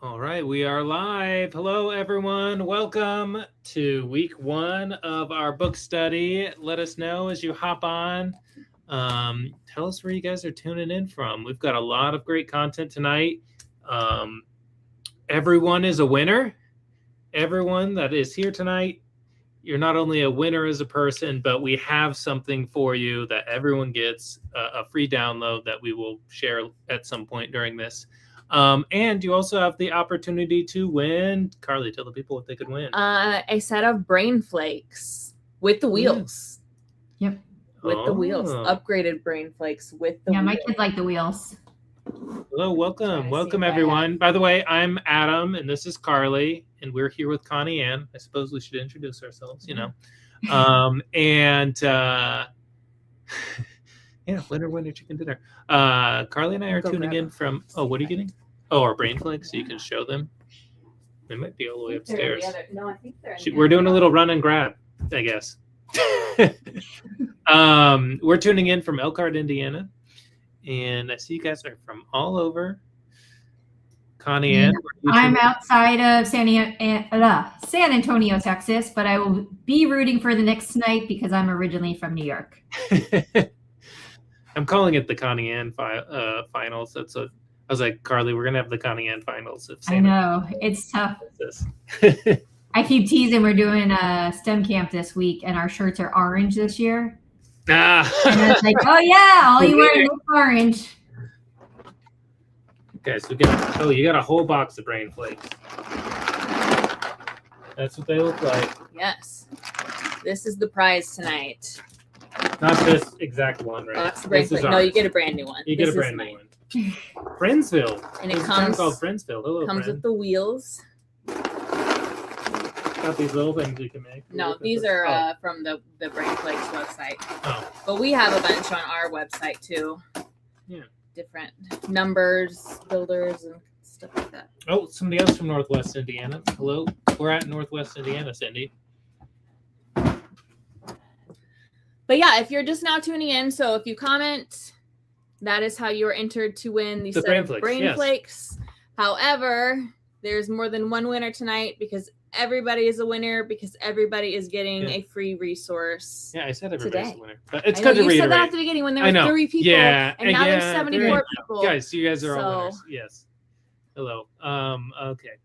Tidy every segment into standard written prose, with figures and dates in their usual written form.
All right, we are live. Hello, everyone. Welcome to week one of our book study. Let us know as you hop on. Tell us where you guys are tuning in from. We've got a lot of great content tonight. Everyone is a winner. Everyone that is here tonight, you're not only a winner as a person, but we have something for you that everyone gets, a free download that we will share at some point during this. And you also have the opportunity to win. Carly, tell the people what they could win. A set of brain flakes with the wheels. Yep. With the wheels. Upgraded brain flakes with the wheels. Yeah, my kids like the wheels. Hello, welcome. Welcome, everyone. By the way, I'm Adam, and this is Carly, and we're here with Connie Ann. I suppose we should introduce ourselves, you know. Yeah, winner, chicken dinner. Carly and I are tuning in from, what are you getting? Oh, our brain flakes, so you can show them. They might be all the way upstairs. No, I think they're We're doing a little run and grab, I guess. We're tuning in from Elkhart, Indiana. And I see you guys are from all over. Connie Ann. I'm outside of San Antonio, Texas, but I will be rooting for the Knicks tonight because I'm originally from New York. I'm calling it the Connie Ann finals. That's what I was like, Carly, we're gonna have the Connie Ann finals. I know it's tough. I keep teasing we're doing a STEM camp this week, and our shirts are orange this year. And I was like, oh yeah, all you wear is orange. Okay, so you got a whole box of brain flakes. That's what they look like. Yes. This is the prize tonight. Not this exact one, right? That's the brain flake. No, you get a brand new one. You get a brand new one. Friendsville. And it comes called Friendsville. Hello, comes friend. with the wheels. Got these little things you can make. No, these are from the Brain Flakes website. Oh. But we have a bunch on our website too. Yeah. Different numbers, builders, and stuff like that. Oh, somebody else from Northwest Indiana. Hello. We're at Northwest Indiana, Cindy. But yeah, if you're just now tuning in, so if you comment, that is how you're entered to win the set of brain flakes. However, there's more than one winner tonight because everybody is a winner because everybody is getting a free resource. Yeah, I said everybody's a winner. But it's good to reiterate. You said that at the beginning when there were 3 people. Yeah, and now there's 74 people. Guys, you guys are all winners. Yes. Hello. Okay.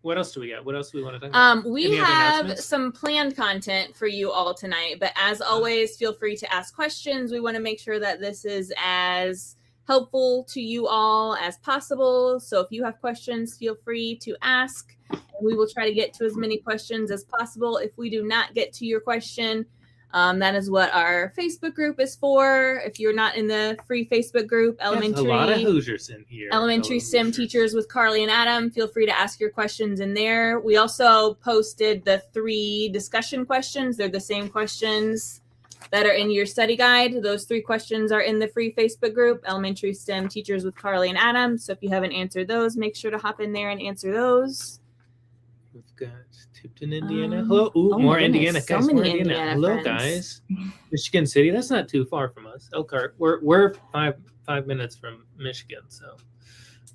What else do we got? What else do we want to talk about? We have some planned content for you all tonight, but as always, feel free to ask questions. We want to make sure that this is as helpful to you all as possible. So if you have questions, feel free to ask. And we will try to get to as many questions as possible. If we do not get to your question, that is what our Facebook group is for. If you're not in the free Facebook group, Elementary, a lot of Hoosiers in here. Elementary STEM Teachers with Carly and Adam, feel free to ask your questions in there. We also posted the 3 discussion questions. They're the same questions that are in your study guide. Those 3 questions are in the free Facebook group, Elementary STEM Teachers with Carly and Adam. So if you haven't answered those, make sure to hop in there and answer those. We've got Tipton, Indiana. Hello. Ooh, more Indiana. So guys, many more Indiana. Hello, friends. guys. Michigan City. That's not too far from us. Elkhart. We're five minutes from Michigan, so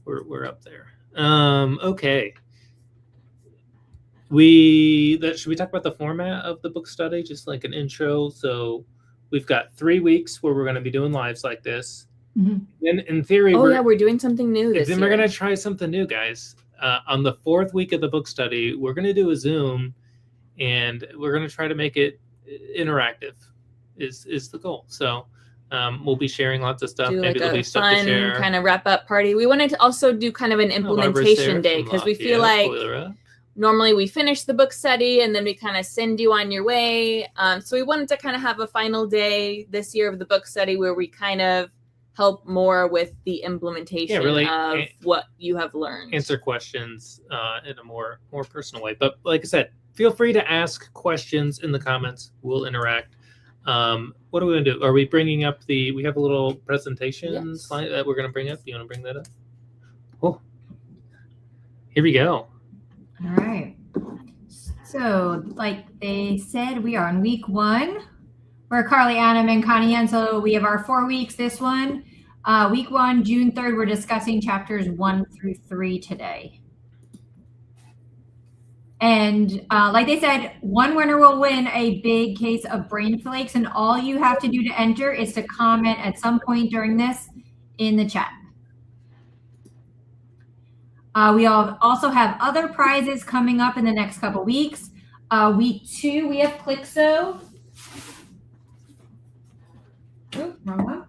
we're up there. Okay. Should we talk about the format of the book study? Just like an intro. So we've got 3 weeks where we're going to be doing lives like this. Mm-hmm. And in theory, we're doing something new this year. We're going to try something new, guys. On the 4th week of the book study, we're going to do a Zoom, and we're going to try to make it interactive. Is the goal. So we'll be sharing lots of stuff. Maybe there'll be stuff to share. Kind of wrap up party. We wanted to also do kind of an implementation day because we feel like normally we finish the book study and then we kind of send you on your way. So we wanted to kind of have a final day this year of the book study where we kind of help more with the implementation of what you have learned. Answer questions in a more personal way. But like I said, feel free to ask questions in the comments. We'll interact. What are we going to do? Are we bringing up we have a little presentation slide that we're going to bring up. You want to bring that up? Oh, here we go. All right. So like they said, we are on week 1. We're Carly, Adam, and Connie Ann. So we have our 4 weeks this one. Week 1, June 3rd, we're discussing chapters 1 through 3 today. And like they said, one winner will win a big case of brain flakes, and all you have to do to enter is to comment at some point during this in the chat. We also have other prizes coming up in the next couple weeks. Week 2, we have Clixo. Oh, wrong one.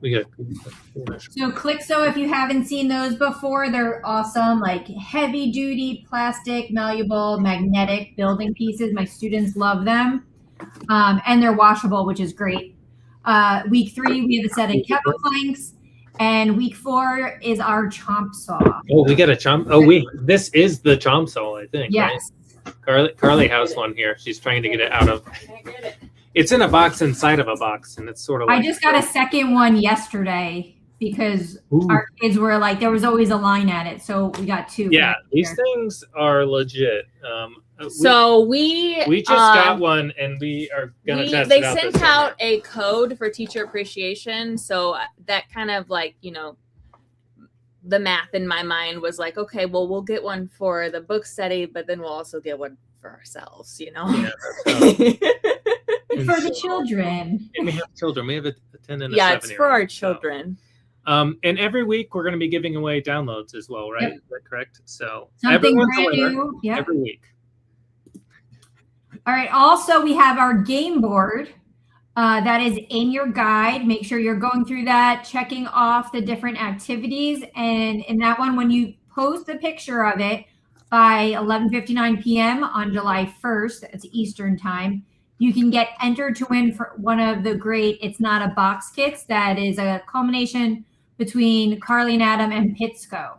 So Clixo, if you haven't seen those before, they're awesome, like heavy duty, plastic, malleable, magnetic building pieces. My students love them. And they're washable, which is great. Week 3, we have a set of kettle planks. And week 4 is our chomp saw. Oh, we got a chomp. Oh, this is the chomp saw, I think. Yes. Right? Carly has one here. She's trying to get it out of. It's in a box inside of a box, and it's sort of. I just got a second one yesterday because our kids were like, there was always a line at it, so we got 2. Yeah, these things are legit. So we just got one, and we are gonna test they it out. They sent out a code for teacher appreciation, so that kind of like, you know, the math in my mind was like, okay, well, we'll get one for the book study, but then we'll also get one for ourselves, you know. Yeah, for the children. And we have children. We have a 10 and a 7-year-old. Yeah, it's for our children. So. And every week we're going to be giving away downloads as well, right? Yep. Is that correct? So something brand new. Yep. Every week. All right. Also, we have our game board that is in your guide. Make sure you're going through that, checking off the different activities. And in that one, when you post a picture of it by 11:59 p.m. on July 1st, it's Eastern time, you can get entered to win for one of the great It's Not a Box kits. That is a culmination between Carly and Adam and Pitsco.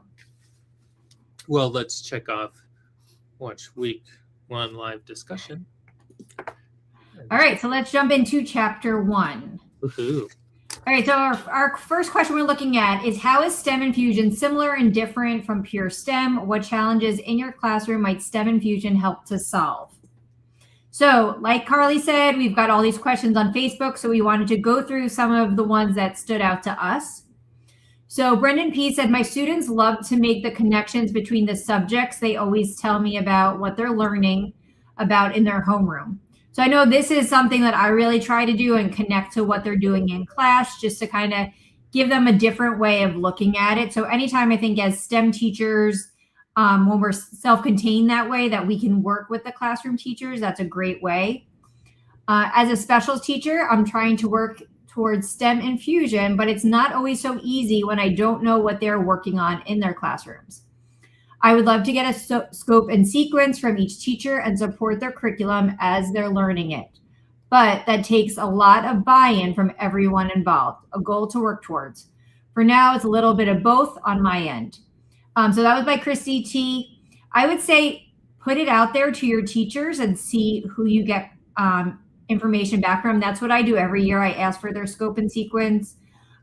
Well, let's check off watch week 1 live discussion. All right, so let's jump into chapter 1. Woohoo. All right, so our first question we're looking at is, how is STEM infusion similar and different from pure STEM? What challenges in your classroom might STEM infusion help to solve? So like Carly said, we've got all these questions on Facebook, so we wanted to go through some of the ones that stood out to us. So Brendan P. said, my students love to make the connections between the subjects. They always tell me about what they're learning about in their homeroom. So I know this is something that I really try to do and connect to what they're doing in class, just to kind of give them a different way of looking at it. So anytime I think as STEM teachers, when we're self-contained that way, that we can work with the classroom teachers, that's a great way. As a specials teacher, I'm trying to work towards STEM infusion, but it's not always so easy when I don't know what they're working on in their classrooms. I would love to get a scope and sequence from each teacher and support their curriculum as they're learning it. But that takes a lot of buy-in from everyone involved, a goal to work towards. For now, it's a little bit of both on my end. So that was by Christy T. I would say put it out there to your teachers and see who you get information back from. That's what I do every year. I ask for their scope and sequence,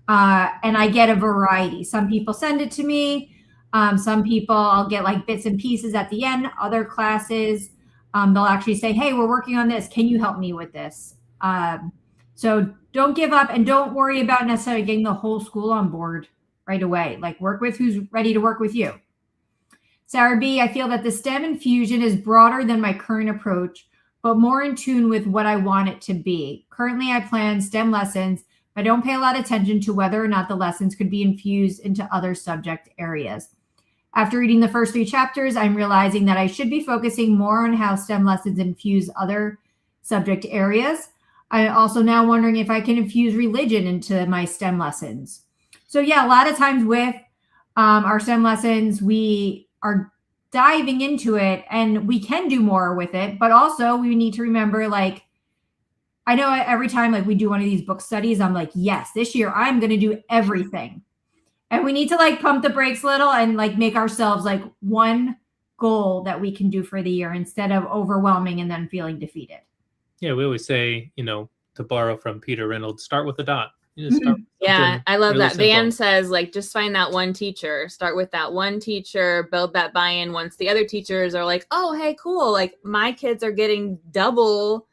and I get a variety. Some people send it to me. Some people I'll get like bits and pieces at the end. Other classes, they'll actually say, hey, we're working on this. Can you help me with this? So don't give up, and don't worry about necessarily getting the whole school on board right away. Like, work with who's ready to work with you. Sarah B., I feel that the STEM infusion is broader than my current approach, but more in tune with what I want it to be. Currently, I plan STEM lessons, but I don't pay a lot of attention to whether or not the lessons could be infused into other subject areas. After reading the first 3 chapters, I'm realizing that I should be focusing more on how STEM lessons infuse other subject areas. I'm also now wondering if I can infuse religion into my STEM lessons. So yeah, a lot of times with our STEM lessons, we are diving into it and we can do more with it, but also we need to remember, like, I know every time like we do one of these book studies, I'm like, yes, this year I'm going to do everything. And we need to like pump the brakes a little and like make ourselves like one goal that we can do for the year instead of overwhelming and then feeling defeated. Yeah, we always say, you know, to borrow from Peter Reynolds, start with a dot. You just start with yeah, I love really that. simple. Van says, like, just find that one teacher, start with that one teacher, build that buy-in. Once the other teachers are like, oh, hey, cool. Like, my kids are getting double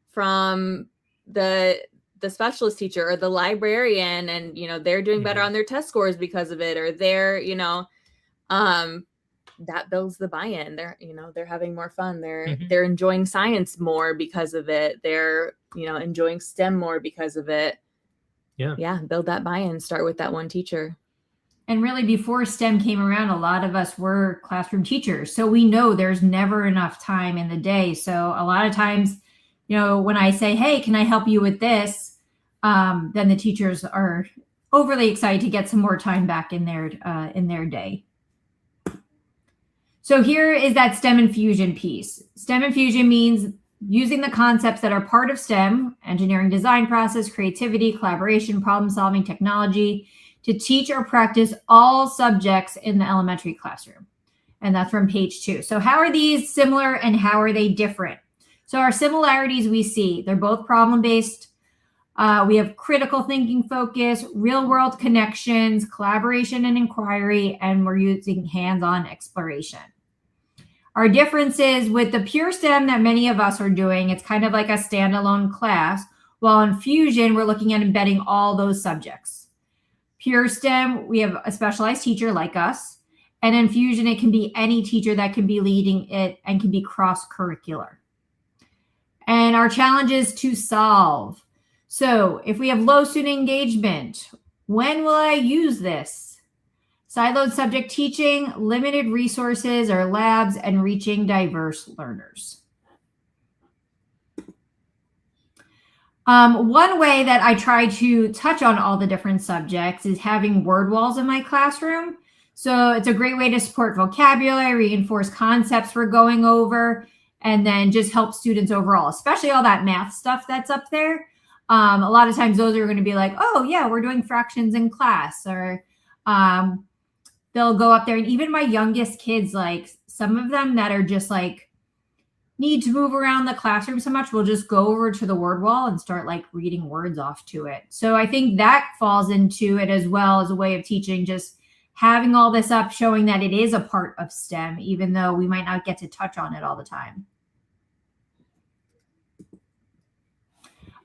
from the specialist teacher or the librarian, and, you know, they're doing better on their test scores because of it, or they're, you know, that builds the buy-in. They're having more fun. They're enjoying science more because of it. They're, enjoying STEM more because of it. Yeah. Build that buy-in. Start with that one teacher. And really, before STEM came around, a lot of us were classroom teachers. So we know there's never enough time in the day. So a lot of times, when I say, hey, can I help you with this? Then the teachers are overly excited to get some more time back in their day. So here is that STEM infusion piece. STEM infusion means using the concepts that are part of STEM, engineering, design process, creativity, collaboration, problem solving, technology, to teach or practice all subjects in the elementary classroom. And that's from page 2. So how are these similar and how are they different? So our similarities we see, they're both problem-based. We have critical thinking focus, real-world connections, collaboration and inquiry, and we're using hands-on exploration. Our differences with the pure STEM that many of us are doing, it's kind of like a standalone class, while in Fusion, we're looking at embedding all those subjects. Pure STEM, we have a specialized teacher like us, and in Fusion, it can be any teacher that can be leading it and can be cross-curricular. And our challenges to solve. So if we have low student engagement, when will I use this? Siloed subject teaching, limited resources or labs, and reaching diverse learners. One way that I try to touch on all the different subjects is having word walls in my classroom. So it's a great way to support vocabulary, reinforce concepts we're going over, and then just help students overall, especially all that math stuff that's up there. A lot of times those are going to be like, oh yeah, we're doing fractions in class, or they'll go up there. And even my youngest kids, like some of them that are just like need to move around the classroom so much, will just go over to the word wall and start like reading words off to it. So I think that falls into it as well as a way of teaching, just having all this up, showing that it is a part of STEM, even though we might not get to touch on it all the time.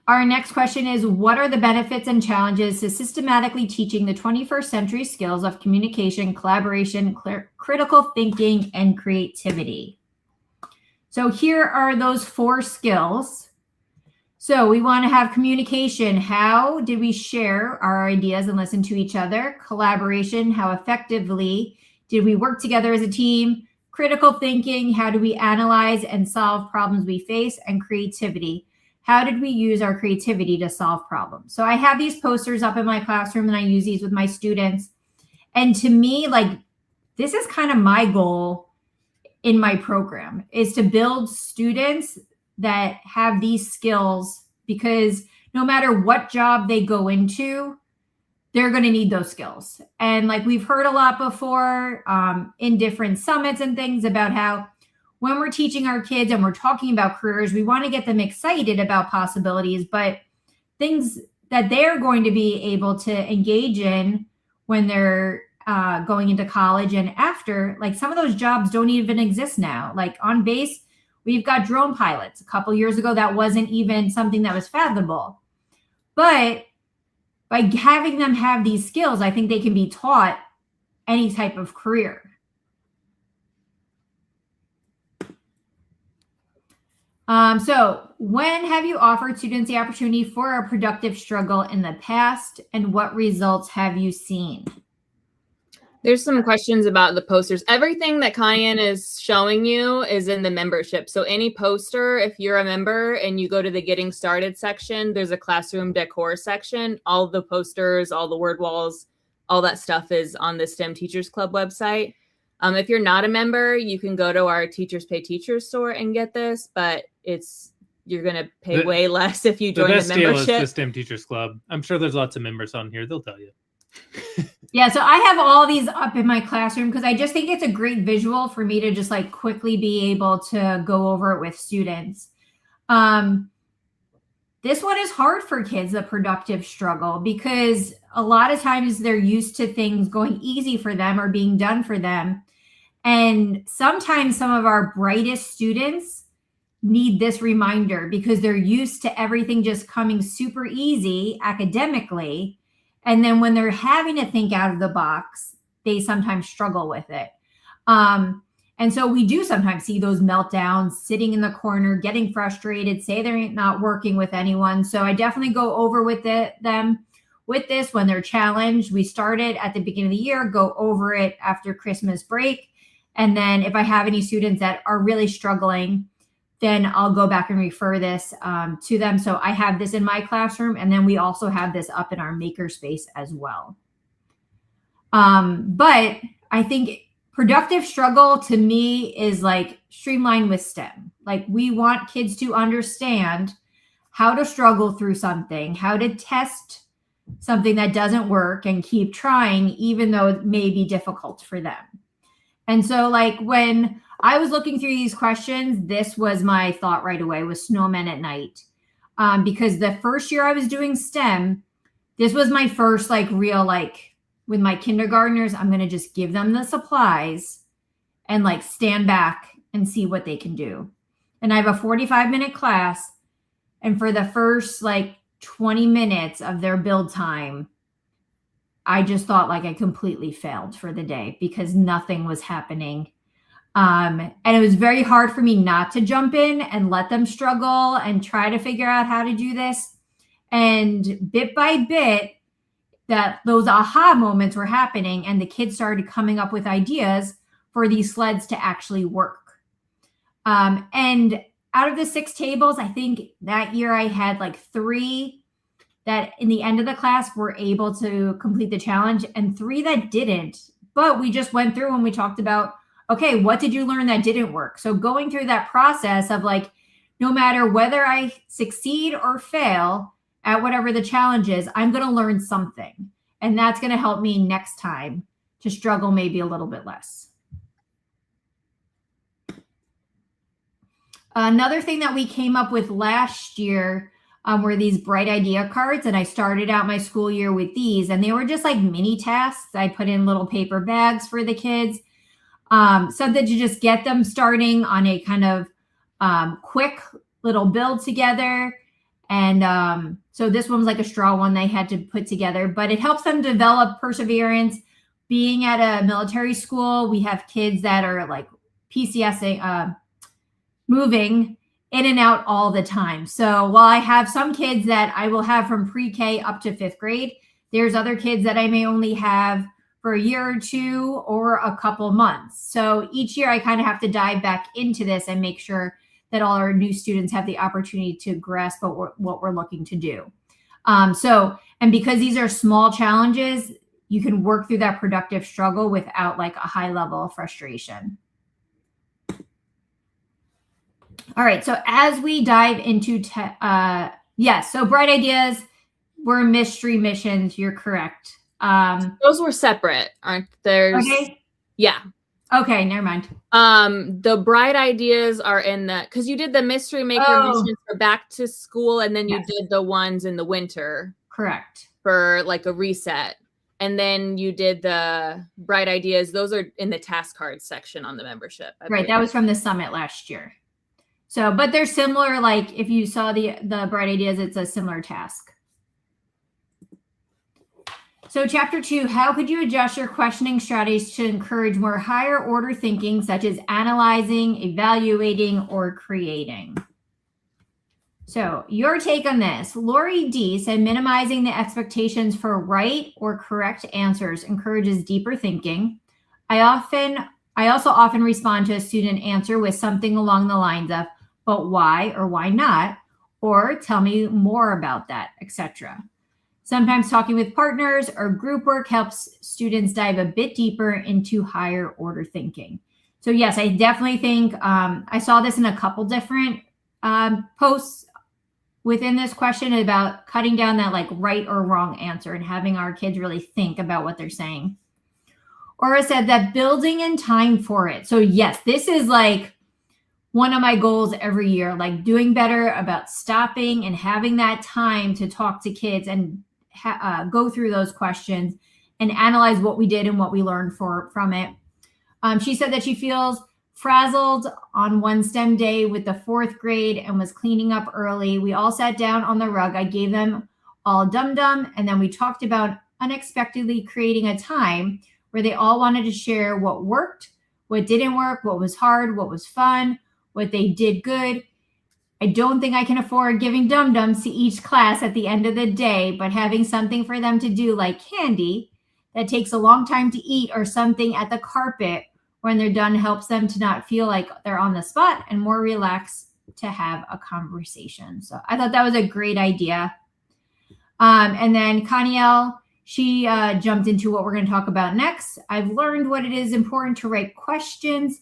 Our next question is, what are the benefits and challenges to systematically teaching the 21st century skills of communication, collaboration, critical thinking, and creativity? So here are those 4 skills. So we want to have communication. How did we share our ideas and listen to each other? Collaboration, how effectively did we work together as a team? Critical thinking, how do we analyze and solve problems we face? And creativity, how did we use our creativity to solve problems? So I have these posters up in my classroom and I use these with my students. And to me, like, this is kind of my goal in my program, is to build students that have these skills, because no matter what job they go into, they're going to need those skills. And like we've heard a lot before in different summits and things about how when we're teaching our kids and we're talking about careers, we want to get them excited about possibilities, but things that they're going to be able to engage in when they're going into college and after, like some of those jobs don't even exist now. Like on base, we've got drone pilots. A couple years ago, that wasn't even something that was fathomable. But by having them have these skills, I think they can be taught any type of career. So when have you offered students the opportunity for a productive struggle in the past, and what results have you seen? There's some questions about the posters. Everything that Cayenne is showing you is in the membership. So any poster, if you're a member and you go to the Getting Started section, there's a classroom decor section. All the posters, all the word walls, all that stuff is on the STEM Teachers Club website. If you're not a member, you can go to our Teachers Pay Teachers store and get this, but you're going to pay way less if you join the membership. The best deal is the STEM Teachers Club. I'm sure there's lots of members on here. They'll tell you. Yeah, so I have all these up in my classroom because I just think it's a great visual for me to just like quickly be able to go over it with students. This one is hard for kids, the productive struggle, because a lot of times they're used to things going easy for them or being done for them. And sometimes some of our brightest students need this reminder because they're used to everything just coming super easy academically. And then when they're having to think out of the box, they sometimes struggle with it. And so we do sometimes see those meltdowns, sitting in the corner, getting frustrated, say they're not working with anyone. So I definitely go over with them with this when they're challenged. We start it at the beginning of the year, go over it after Christmas break. And then if I have any students that are really struggling, then I'll go back and refer this to them. So I have this in my classroom, and then we also have this up in our makerspace as well. But I think productive struggle to me is like streamlined with STEM. Like we want kids to understand how to struggle through something, how to test something that doesn't work and keep trying, even though it may be difficult for them. And so like when I was looking through these questions, this was my thought right away, was snowmen at night. Because the first year I was doing STEM, this was my first like real, like with my kindergartners, I'm going to just give them the supplies and like stand back and see what they can do. And I have a 45-minute class. And for the first like 20 minutes of their build time, I just thought like I completely failed for the day because nothing was happening. And it was very hard for me not to jump in and let them struggle and try to figure out how to do this. And bit by bit, that those aha moments were happening and the kids started coming up with ideas for these sleds to actually work. And out of the 6 tables, I think that year I had like 3 that in the end of the class were able to complete the challenge and 3 that didn't. But we just went through and we talked about, okay, what did you learn that didn't work? So going through that process of like, no matter whether I succeed or fail at whatever the challenge is, I'm going to learn something. And that's going to help me next time to struggle maybe a little bit less. Another thing that we came up with last year were these bright idea cards. And I started out my school year with these, and they were just like mini tasks. I put in little paper bags for the kids, something to just get them starting on a kind of quick little build together. And so this one was like a straw one they had to put together, but it helps them develop perseverance. Being at a military school, we have kids that are like PCSing, moving in and out all the time. So while I have some kids that I will have from pre-K up to 5th grade, there's other kids that I may only have for a year or 2 or a couple months. So each year I kind of have to dive back into this and make sure that all our new students have the opportunity to grasp what we're looking to do. And because these are small challenges, you can work through that productive struggle without like a high level of frustration. All right, so as we dive into, so bright ideas were mystery missions. You're correct. Those were separate, aren't there? Okay. Yeah. Okay, never mind. The bright ideas are in the, because you did the mystery maker missions for back to school, and then you did the ones in the winter. Correct. For like a reset. And then you did the bright ideas. Those are in the task cards section on the membership. Right. That was from the summit last year. So, but they're similar. Like if you saw the bright ideas, it's a similar task. So chapter 2, how could you adjust your questioning strategies to encourage more higher order thinking, such as analyzing, evaluating, or creating? So your take on this. Lori D said minimizing the expectations for right or correct answers encourages deeper thinking. I also often respond to a student answer with something along the lines of, but why or why not? Or tell me more about that, etc. Sometimes talking with partners or group work helps students dive a bit deeper into higher order thinking. So yes, I definitely think I saw this in a couple different posts within this question about cutting down that like right or wrong answer and having our kids really think about what they're saying. Aura said that building in time for it. So yes, this is like one of my goals every year, like doing better about stopping and having that time to talk to kids and go through those questions and analyze what we did and what we learned from it. She said that she feels frazzled on one STEM day with the 4th grade and was cleaning up early. We all sat down on the rug. I gave them all dum-dum, and then we talked about unexpectedly creating a time where they all wanted to share what worked, what didn't work, what was hard, what was fun, what they did good. I don't think I can afford giving dum-dums to each class at the end of the day, but having something for them to do like candy that takes a long time to eat or something at the carpet when they're done helps them to not feel like they're on the spot and more relaxed to have a conversation. So I thought that was a great idea. And then Kaniel, she jumped into what we're going to talk about next. I've learned what it is important to write questions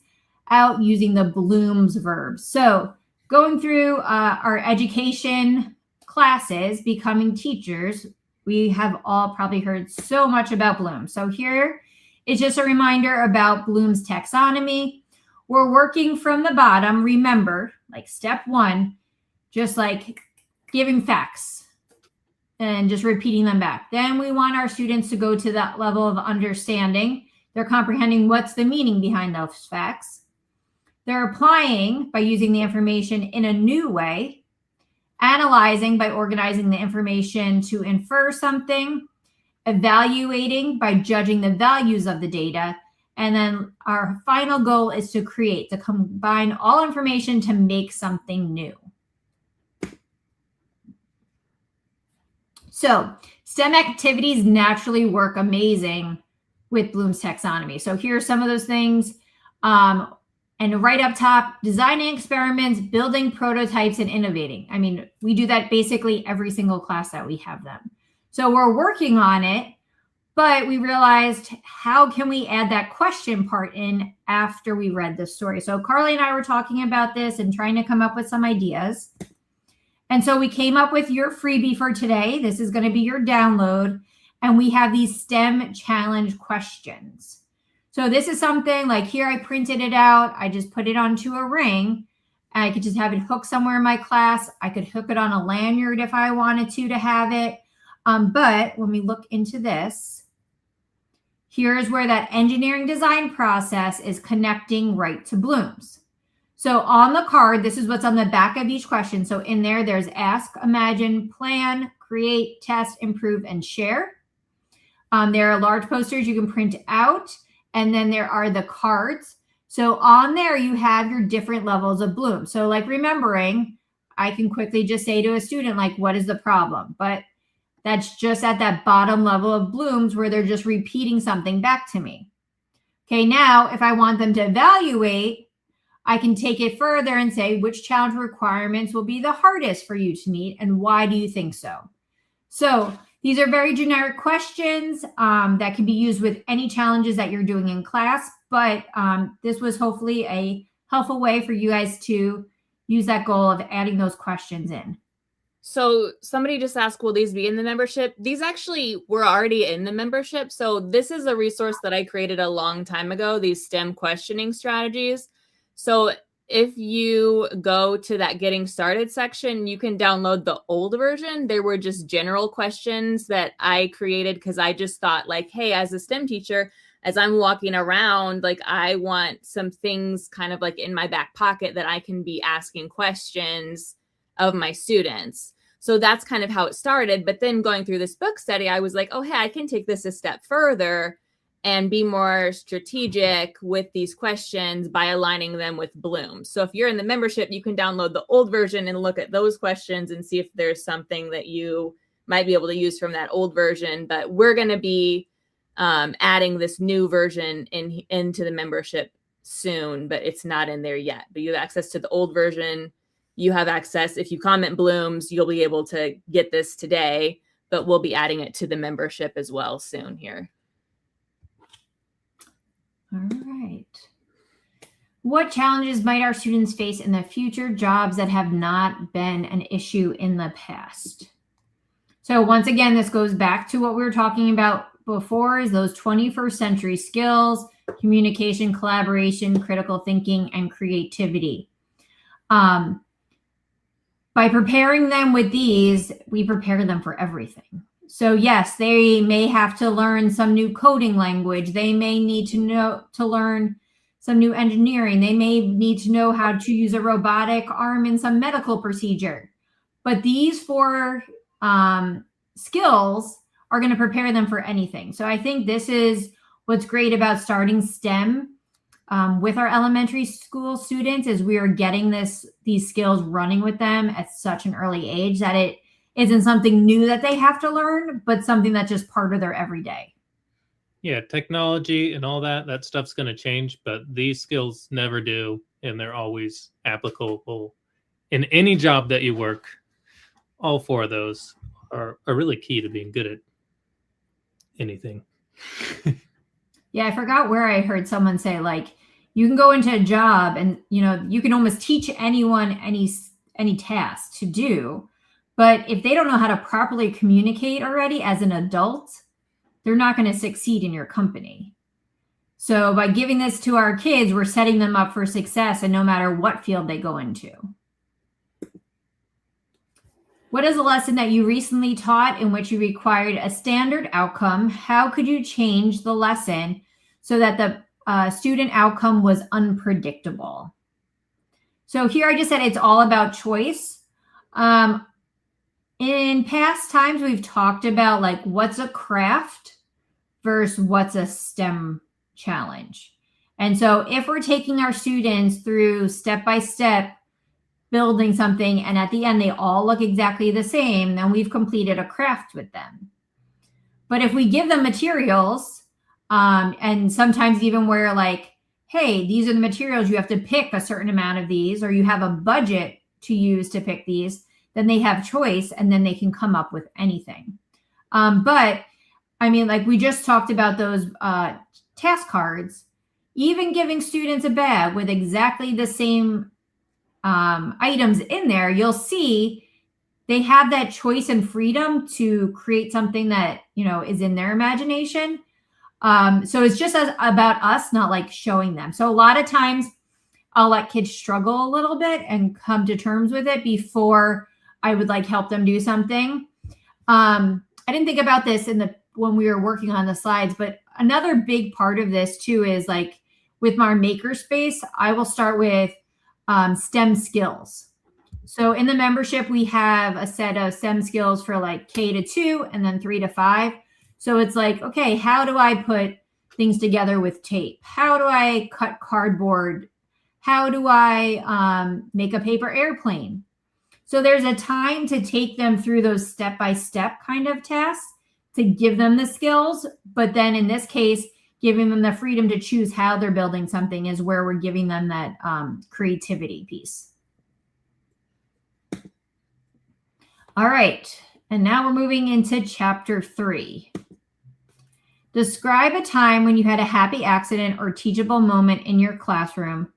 out using the Bloom's verbs. So going through our education classes, becoming teachers, we have all probably heard so much about Bloom. So here is just a reminder about Bloom's taxonomy. We're working from the bottom. Remember, like step 1, just like giving facts and just repeating them back. Then we want our students to go to that level of understanding. They're comprehending what's the meaning behind those facts. They're applying by using the information in a new way, analyzing by organizing the information to infer something, evaluating by judging the values of the data, and then our final goal is to create, to combine all information to make something new. So STEM activities naturally work amazing with Bloom's taxonomy. So here are some of those things. And right up top, designing experiments, building prototypes, and innovating. I mean, we do that basically every single class that we have them. So we're working on it, but we realized, how can we add that question part in after we read the story? So Carly and I were talking about this and trying to come up with some ideas. And so we came up with your freebie for today. This is going to be your download. And we have these STEM challenge questions. So this is something like here, I printed it out. I just put it onto a ring. I could just have it hooked somewhere in my class. I could hook it on a lanyard if I wanted to have it. But when we look into this, here's where that engineering design process is connecting right to Bloom's. So on the card, this is what's on the back of each question. So in there, there's ask, imagine, plan, create, test, improve, and share. There are large posters you can print out. And then there are the cards. So on there, you have your different levels of Bloom. So like remembering, I can quickly just say to a student, like, what is the problem? But that's just at that bottom level of Bloom's where they're just repeating something back to me. Okay, now if I want them to evaluate, I can take it further and say, which challenge requirements will be the hardest for you to meet and why do you think so? So these are very generic questions that can be used with any challenges that you're doing in class, but this was hopefully a helpful way for you guys to use that goal of adding those questions in. So somebody just asked, will these be in the membership? These actually were already in the membership. So this is a resource that I created a long time ago, these STEM questioning strategies. So if you go to that getting started section, you can download the old version. There were just general questions that I created because I just thought like, hey, as a STEM teacher, as I'm walking around, like I want some things kind of like in my back pocket that I can be asking questions of my students. So that's kind of how it started. But then going through this book study, I was like, oh, hey, I can take this a step further and be more strategic with these questions by aligning them with Bloom. So if you're in the membership, you can download the old version and look at those questions and see if there's something that you might be able to use from that old version. But we're going to be adding this new version into the membership soon, but it's not in there yet. But you have access to the old version. You have access, if you comment Bloom's, you'll be able to get this today, but we'll be adding it to the membership as well soon here. All right. What challenges might our students face in the future jobs that have not been an issue in the past? So once again, this goes back to what we were talking about before, is those 21st century skills, communication, collaboration, critical thinking, and creativity. By preparing them with these, we prepare them for everything. So yes, they may have to learn some new coding language. They may need to learn some new engineering. They may need to know how to use a robotic arm in some medical procedure. But these 4 skills are going to prepare them for anything. So I think this is what's great about starting STEM with our elementary school students is we are getting these skills running with them at such an early age that it isn't something new that they have to learn, but something that's just part of their everyday. Yeah, technology and all that stuff's going to change, but these skills never do, and they're always applicable in any job that you work. All four of those are really key to being good at anything. Yeah, I forgot where I heard someone say, like, you can go into a job and, you can almost teach anyone any task to do. But if they don't know how to properly communicate already as an adult, they're not going to succeed in your company. So by giving this to our kids, we're setting them up for success, and no matter what field they go into. What is a lesson that you recently taught in which you required a standard outcome? How could you change the lesson so that the student outcome was unpredictable? So here I just said it's all about choice. In past times, we've talked about like what's a craft versus what's a STEM challenge. And so if we're taking our students through step-by-step building something, and at the end they all look exactly the same, then we've completed a craft with them. But if we give them materials, and sometimes even where like, hey, these are the materials, you have to pick a certain amount of these, or you have a budget to use to pick these, then they have choice, and then they can come up with anything. But I mean, like we just talked about those task cards, even giving students a bag with exactly the same items in there, you'll see they have that choice and freedom to create something that, is in their imagination. So it's just about us not like showing them. So a lot of times I'll let kids struggle a little bit and come to terms with it before I would like help them do something. I didn't think about this when we were working on the slides, but another big part of this too is like with my makerspace, I will start with STEM skills. So in the membership, we have a set of STEM skills for like K-2 and then 3-5. So it's like, okay, how do I put things together with tape? How do I cut cardboard? How do I make a paper airplane? So there's a time to take them through those step-by-step kind of tasks to give them the skills. But then in this case, giving them the freedom to choose how they're building something is where we're giving them that creativity piece. All right. And now we're moving into chapter 3. Describe a time when you had a happy accident or teachable moment in your classroom.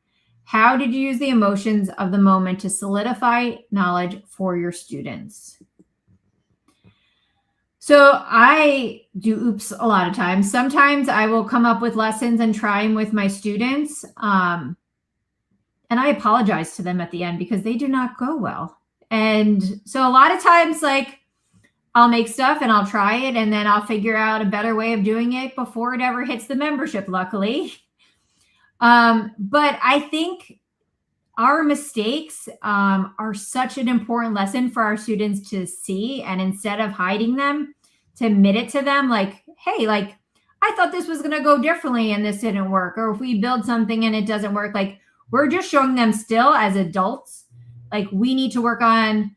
How did you use the emotions of the moment to solidify knowledge for your students? So I do oops a lot of times. Sometimes I will come up with lessons and try them with my students. And I apologize to them at the end because they do not go well. And so a lot of times, like, I'll make stuff and I'll try it, and then I'll figure out a better way of doing it before it ever hits the membership, luckily. But I think our mistakes are such an important lesson for our students to see. And instead of hiding them, to admit it to them, like, hey, like, I thought this was going to go differently and this didn't work. Or if we build something and it doesn't work, like, we're just showing them still as adults, like, we need to work on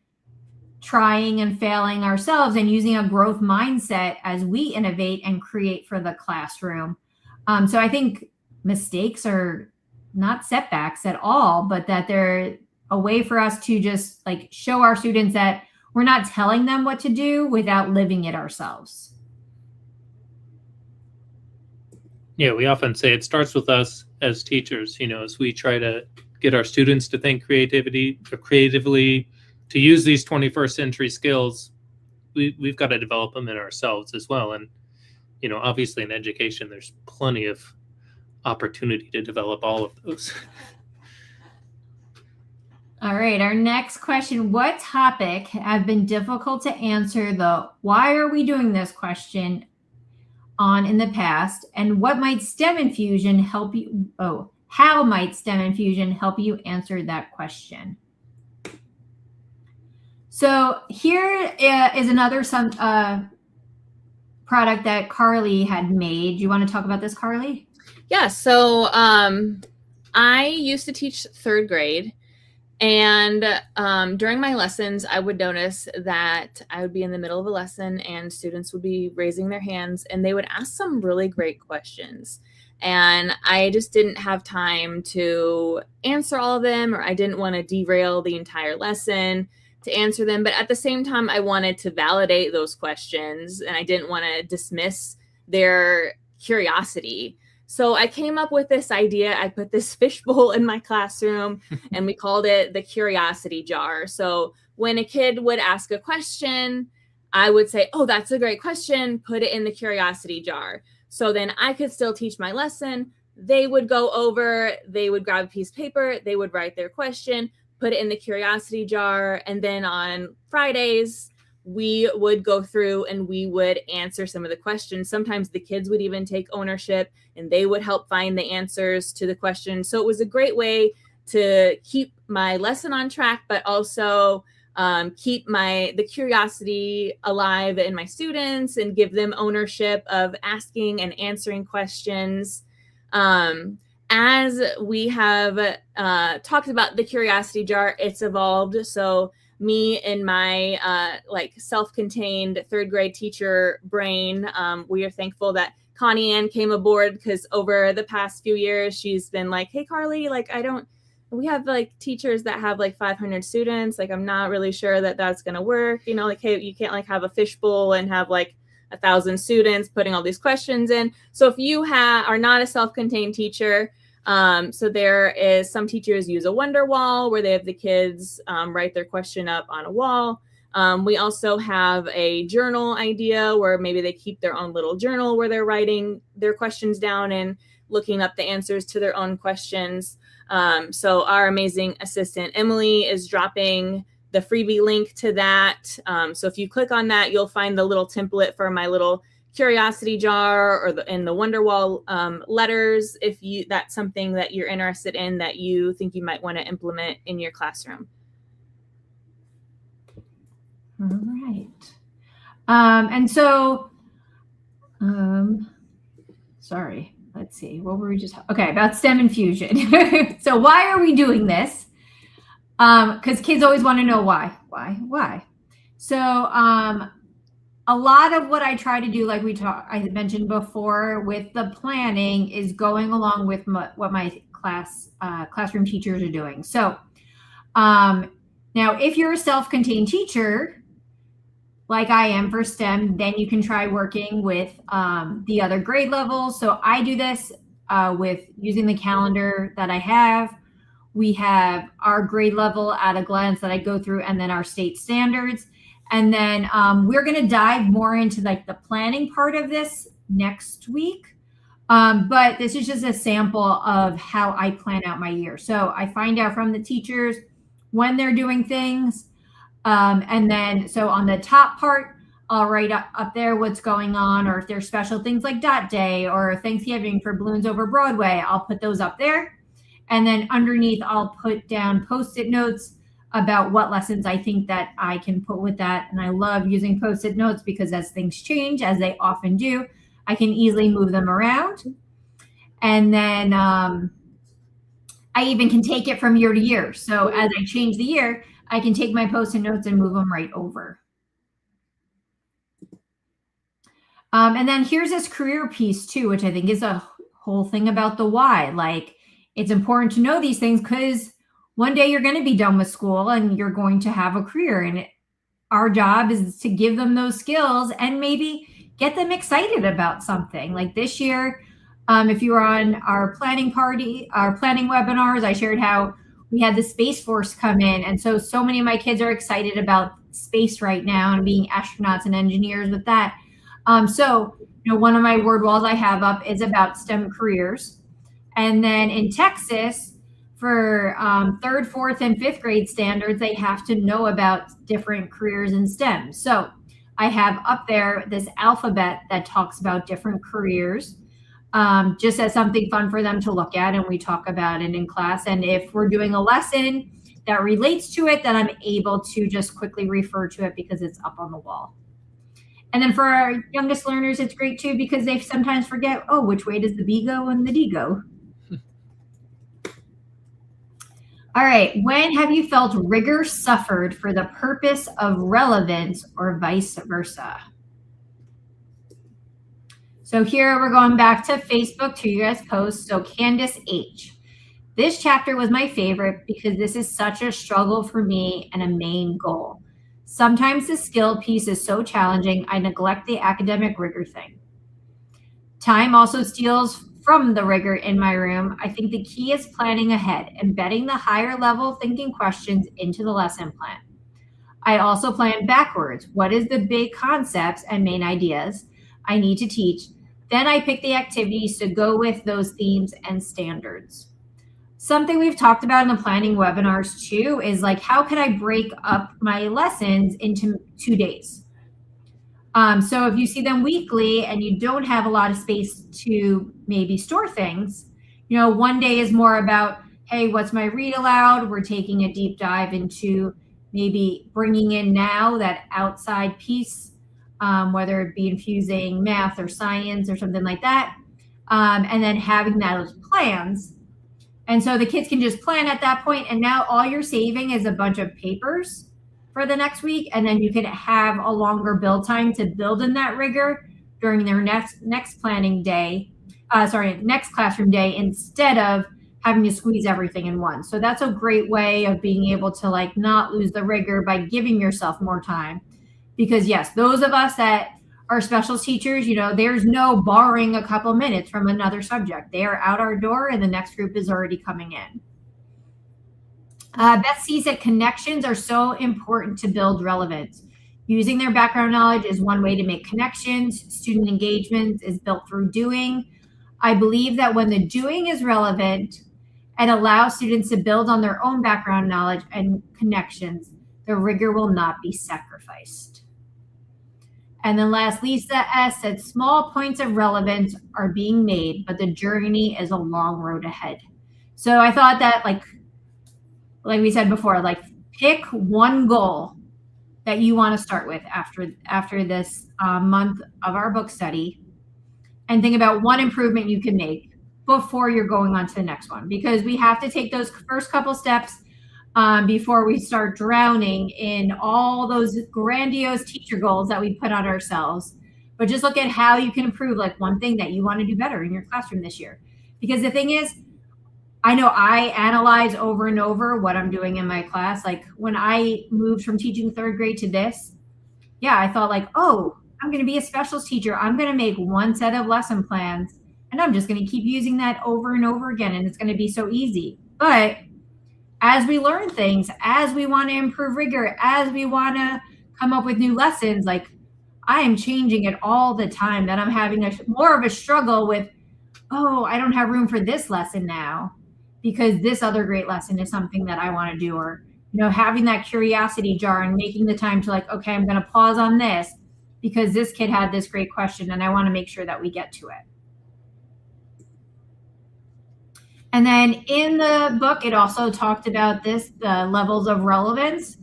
trying and failing ourselves and using a growth mindset as we innovate and create for the classroom. So I think mistakes are not setbacks at all, but that they're a way for us to just like show our students that we're not telling them what to do without living it ourselves. Yeah, we often say it starts with us as teachers, as we try to get our students to think creatively, to use these 21st century skills. We've got to develop them in ourselves as well. And, obviously in education, there's plenty of opportunity to develop all of those. All right, our next question. What topic have been difficult to answer the why are we doing this question on in the past? And what might STEM Infusion help you? How might STEM Infusion help you answer that question? So here is another product that Carly had made. Do you want to talk about this, Carly? Yeah, so I used to teach third grade, and during my lessons, I would notice that I would be in the middle of a lesson and students would be raising their hands and they would ask some really great questions. And I just didn't have time to answer all of them, or I didn't want to derail the entire lesson to answer them. But at the same time, I wanted to validate those questions and I didn't want to dismiss their curiosity. So I came up with this idea. I put this fishbowl in my classroom and we called it the curiosity jar. So when a kid would ask a question, I would say, oh, that's a great question. Put it in the curiosity jar. So then I could still teach my lesson. They would go over, they would grab a piece of paper, they would write their question, put it in the curiosity jar. And then on Fridays, we would go through and we would answer some of the questions. Sometimes the kids would even take ownership and they would help find the answers to the questions. So it was a great way to keep my lesson on track, but also keep the curiosity alive in my students and give them ownership of asking and answering questions. As we have talked about the curiosity jar, it's evolved. So me and my self-contained third grade teacher brain, we are thankful that Connie Ann came aboard, because over the past few years, she's been like, hey, Carly, we have teachers that have 500 students. I'm not really sure that that's going to work. Hey, you can't have a fishbowl and have 1,000 students putting all these questions in. So if you are not a self-contained teacher, so there is, some teachers use a wonder wall where they have the kids write their question up on a wall. We also have a journal idea where maybe they keep their own little journal where they're writing their questions down and looking up the answers to their own questions. So our amazing assistant, Emily, is dropping the freebie link to that. So if you click on that, you'll find the little template for my little curiosity jar or in the Wonderwall letters, if that's something that you're interested in that you think you might want to implement in your classroom. All right. And so, sorry, let's see, what were we just, okay, about STEM infusion. So why are we doing this? Because kids always want to know why. So, a lot of what I try to do, like I mentioned before, with the planning is going along with what my classroom teachers are doing. So now if you're a self-contained teacher, like I am for STEM, then you can try working with the other grade levels. So I do this with using the calendar that I have. We have our grade level at a glance that I go through, and then our state standards. And then we're going to dive more into the planning part of this next week. But this is just a sample of how I plan out my year. So I find out from the teachers when they're doing things. And then, so on the top part, I'll write up there what's going on, or if there's special things like Dot Day or Thanksgiving for Balloons Over Broadway, I'll put those up there. And then underneath, I'll put down Post-it notes about what lessons I think that I can put with that. And I love using Post-it notes because as things change, as they often do, I can easily move them around. And then I even can take it from year to year. So as I change the year, I can take my Post-it notes and move them right over. And then here's this career piece too, which I think is a whole thing about the why. It's important to know these things because one day you're going to be done with school and you're going to have a career, and our job is to give them those skills and maybe get them excited about something. Like this year, if you were on our planning webinars, I shared how we had the Space Force come in. And so many of my kids are excited about space right now and being astronauts and engineers with that. So one of my word walls I have up is about STEM careers. And then in Texas, for 3rd, 4th, and 5th grade standards, they have to know about different careers in STEM. So I have up there this alphabet that talks about different careers, just as something fun for them to look at, and we talk about it in class. And if we're doing a lesson that relates to it, then I'm able to just quickly refer to it because it's up on the wall. And then for our youngest learners, it's great too, because they sometimes forget, oh, which way does the B go and the D go? All right. When have you felt rigor suffered for the purpose of relevance or vice versa? So here we're going back to Facebook to your guys' posts. So Candace H. This chapter was my favorite because this is such a struggle for me and a main goal. Sometimes the skill piece is so challenging, I neglect the academic rigor thing. Time also steals from the rigor in my room. I think the key is planning ahead, embedding the higher level thinking questions into the lesson plan. I also plan backwards. What is the big concepts and main ideas I need to teach? Then I pick the activities to go with those themes and standards. Something we've talked about in the planning webinars too is like, how can I break up my lessons into 2 days? So if you see them weekly and you don't have a lot of space to maybe store things, you know, one day is more about, hey, what's my read aloud? We're taking a deep dive into maybe bringing in now that outside piece, whether it be infusing math or science or something like that, and then having those plans. And so the kids can just plan at that point, and now all you're saving is a bunch of papers for the next week, and then you can have a longer build time to build in that rigor during their next planning day, next classroom day, instead of having to squeeze everything in one. So that's a great way of being able to like not lose the rigor by giving yourself more time. Because yes, those of us that are special teachers, you know, there's no borrowing a couple minutes from another subject. They are out our door and the next group is already coming in. Beth sees that connections are so important to build relevance. Using their background knowledge is one way to make connections. Student engagement is built through doing. I believe that when the doing is relevant and allows students to build on their own background knowledge and connections, the rigor will not be sacrificed. And then last, Lisa S. said, small points of relevance are being made, but the journey is a long road ahead. So I thought that like we said before, like pick one goal that you want to start with after this month of our book study, and think about one improvement you can make before you're going on to the next one, because we have to take those first couple steps before we start drowning in all those grandiose teacher goals that we put on ourselves. But just look at how you can improve, like one thing that you want to do better in your classroom this year. Because the thing is, I know I analyze over and over what I'm doing in my class. Like when I moved from teaching 3rd grade to this, I thought like, oh, I'm going to be a specials teacher. I'm going to make one set of lesson plans and I'm just going to keep using that over and over again. And it's going to be so easy. But as we learn things, as we want to improve rigor, as we want to come up with new lessons, like I am changing it all the time, that I'm having more of a struggle with, oh, I don't have room for this lesson now because this other great lesson is something that I want to do. Or, you know, having that curiosity jar and making the time to like, okay, I'm going to pause on this because this kid had this great question and I want to make sure that we get to it. And then in the book, it also talked about the levels of relevance.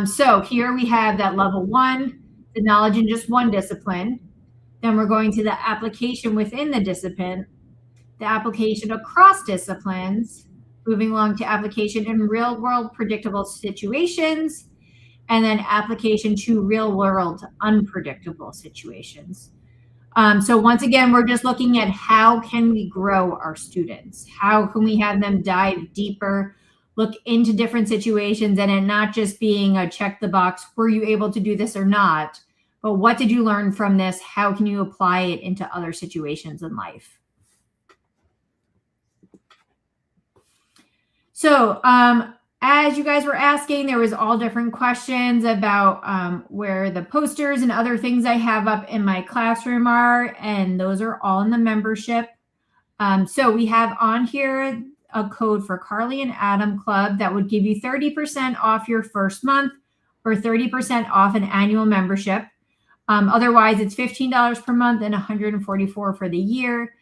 So here we have that level 1, the knowledge in just one discipline. Then we're going to the application within the discipline, the application across disciplines, moving along to application in real world predictable situations, and then application to real world unpredictable situations. So once again, we're just looking at how can we grow our students? How can we have them dive deeper, look into different situations, and it not just being a check the box, were you able to do this or not? But what did you learn from this? How can you apply it into other situations in life? So as you guys were asking, there was all different questions about where the posters and other things I have up in my classroom are, and those are all in the membership. So we have on here a code for Carly and Adam Club that would give you 30% off your first month or 30% off an annual membership. Otherwise, it's $15 per month and $144 for the year.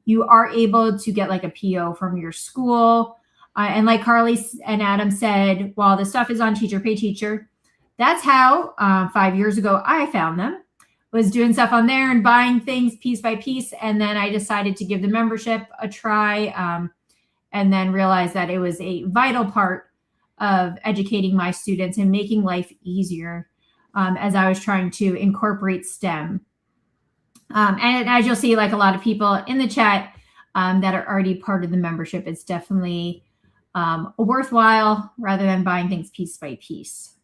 You are able to get like a PO from your school. And like Carly and Adam said, while the stuff is on Teacher Pay Teacher, that's how 5 years ago I found them. Was doing stuff on there and buying things piece by piece. And then I decided to give the membership a try, and then realized that it was a vital part of educating my students and making life easier as I was trying to incorporate STEM. And as you'll see, like a lot of people in the chat that are already part of the membership, it's definitely worthwhile rather than buying things piece by piece.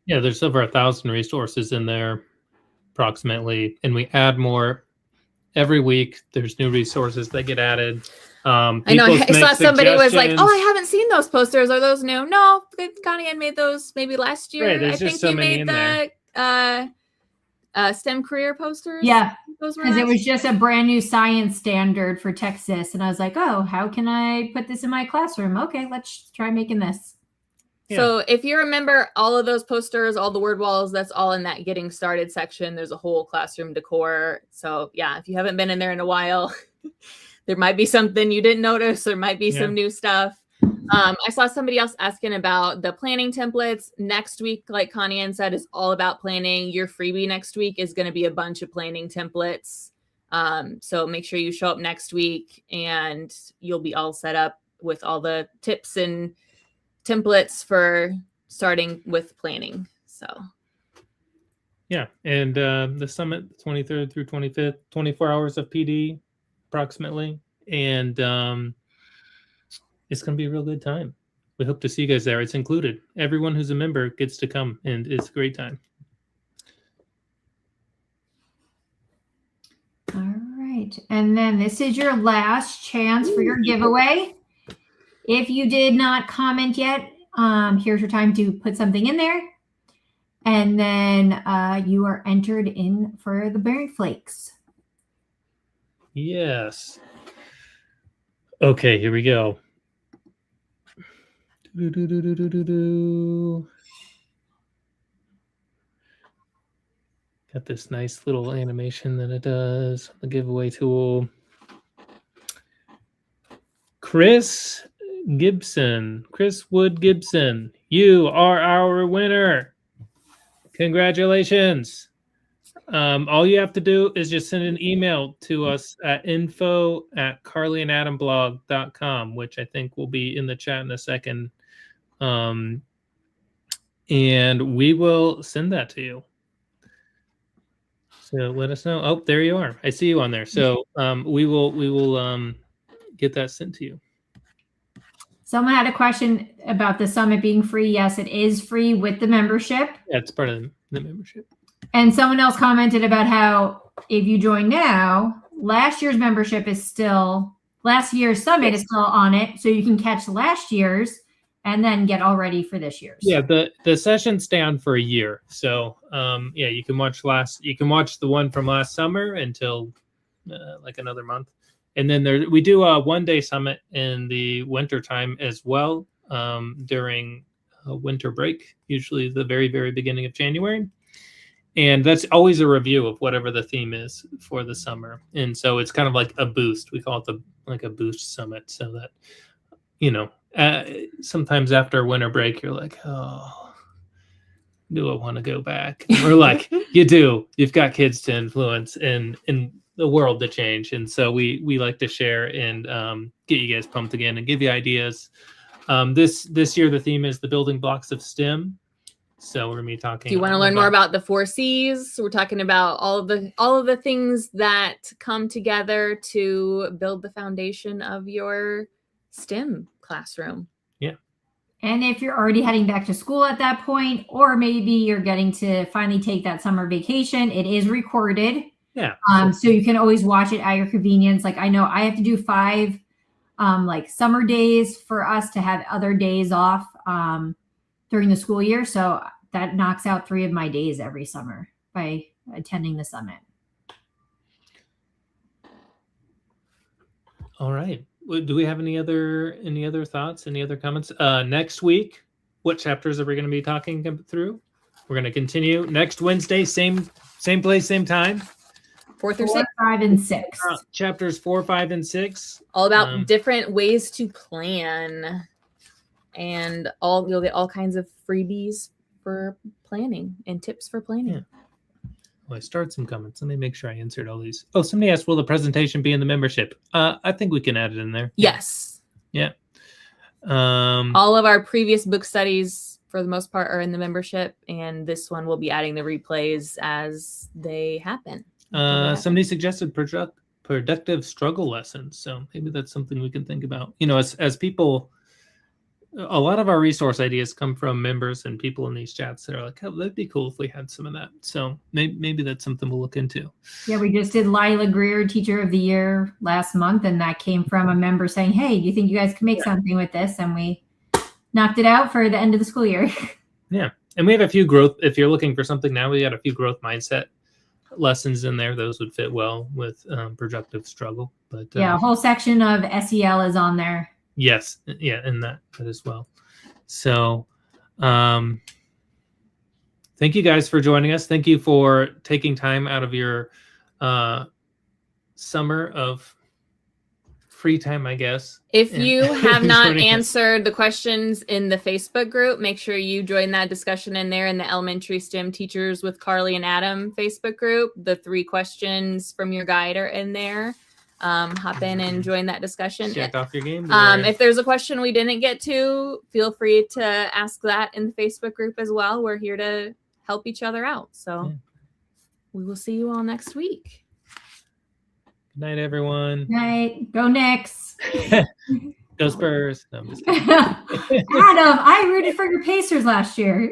Yeah, there's over 1,000 resources in there, approximately, and we add more every week. There's new resources that get added. I know. I saw somebody was like, "Oh, I haven't seen those posters. Are those new?" No, Connie had made those maybe last year. Right, I think he made the STEM career posters. Yeah, because it was just a brand new science standard for Texas, and I was like, "Oh, how can I put this in my classroom?" Okay, let's try making this. Yeah. So if you remember all of those posters, all the word walls, that's all in that getting started section. There's a whole classroom decor. So yeah, if you haven't been in there in a while, there might be something you didn't notice. There might be some new stuff. I saw somebody else asking about the planning templates. Next week, like Connie Ann said, is all about planning. Your freebie next week is going to be a bunch of planning templates. So make sure you show up next week and you'll be all set up with all the tips and templates for starting with planning. So yeah, and the summit, 23rd through 25th, 24 hours of PD approximately, and it's going to be a real good time. We hope to see you guys there. It's included. Everyone who's a member gets to come, and it's a great time. All right, and then this is your last chance for your giveaway. If you did not comment yet, here's your time to put something in there. And then you are entered in for the berry flakes. Yes. Okay, here we go. Got this nice little animation that it does, the giveaway tool. Chris Wood Gibson, you are our winner. Congratulations. All you have to do is just send an email to us at info@carlyandadamblog.com, which I think will be in the chat in a second. And we will send that to you. So let us know. Oh, there you are. I see you on there. So we will get that sent to you. Someone had a question about the summit being free. Yes, it is free with the membership. Yeah, it's part of the membership. And someone else commented about how if you join now, last year's summit is still on it. So you can catch last year's and then get all ready for this year's. Yeah, the sessions stay on for a year. So yeah, you can watch the one from last summer until like another month. And then we do a one-day summit in the winter time as well, during a winter break, usually the very, very beginning of January. And that's always a review of whatever the theme is for the summer. And so it's kind of like a boost. We call it like a boost summit, so that, sometimes after winter break, you're like, oh, do I want to go back? And we're like, you do. You've got kids to influence and the world to change. And so we like to share and get you guys pumped again and give you ideas. This year, the theme is the building blocks of STEM. So we're going to be talking. Do you want to learn more about the 4 C's? We're talking about all of the things that come together to build the foundation of your STEM classroom. Yeah. And if you're already heading back to school at that point, or maybe you're getting to finally take that summer vacation, it is recorded. Yeah. So you can always watch it at your convenience. Like I know I have to do 5 like summer days for us to have other days off during the school year. So that knocks out 3 of my days every summer by attending the summit. All right. Do we have any other thoughts, any other comments? Next week, what chapters are we going to be talking through? We're going to continue next Wednesday, same place, same time. 4 through 6, 5, and 6. Chapters 4, 5, and 6. All about different ways to plan, and you'll get all kinds of freebies for planning and tips for planning. Yeah. Well, I started some comments. Let me make sure I answered all these. Oh, somebody asked, will the presentation be in the membership? I think we can add it in there. Yes. Yeah. All of our previous book studies, for the most part, are in the membership, and this one will be adding the replays as they happen. Somebody suggested productive struggle lessons. So maybe that's something we can think about. You know, as people, a lot of our resource ideas come from members and people in these chats that are like, oh, that'd be cool if we had some of that. So maybe that's something we'll look into. Yeah, we just did Lila Greer Teacher of the Year last month, and that came from a member saying, hey, do you think you guys can make something with this? And we knocked it out for the end of the school year. Yeah. And we have a few growth, if you're looking for something now, we got a few growth mindset lessons in there. Those would fit well with productive struggle. But yeah, a whole section of SEL is on there. Yes. Yeah. And that as well. So thank you guys for joining us. Thank you for taking time out of your summer of free time, I guess. If you have not answered the questions in the Facebook group, make sure you join that discussion in there in the Elementary STEM Teachers with Carly and Adam Facebook group. The 3 questions from your guide are in there. Hop in and join that discussion. Check off your game. If there's a question we didn't get to, feel free to ask that in the Facebook group as well. We're here to help each other out. So we will see you all next week. Good night, everyone. Good night. Go Knicks. Go Spurs. No, I'm just kidding. Adam, I rooted for your Pacers last year.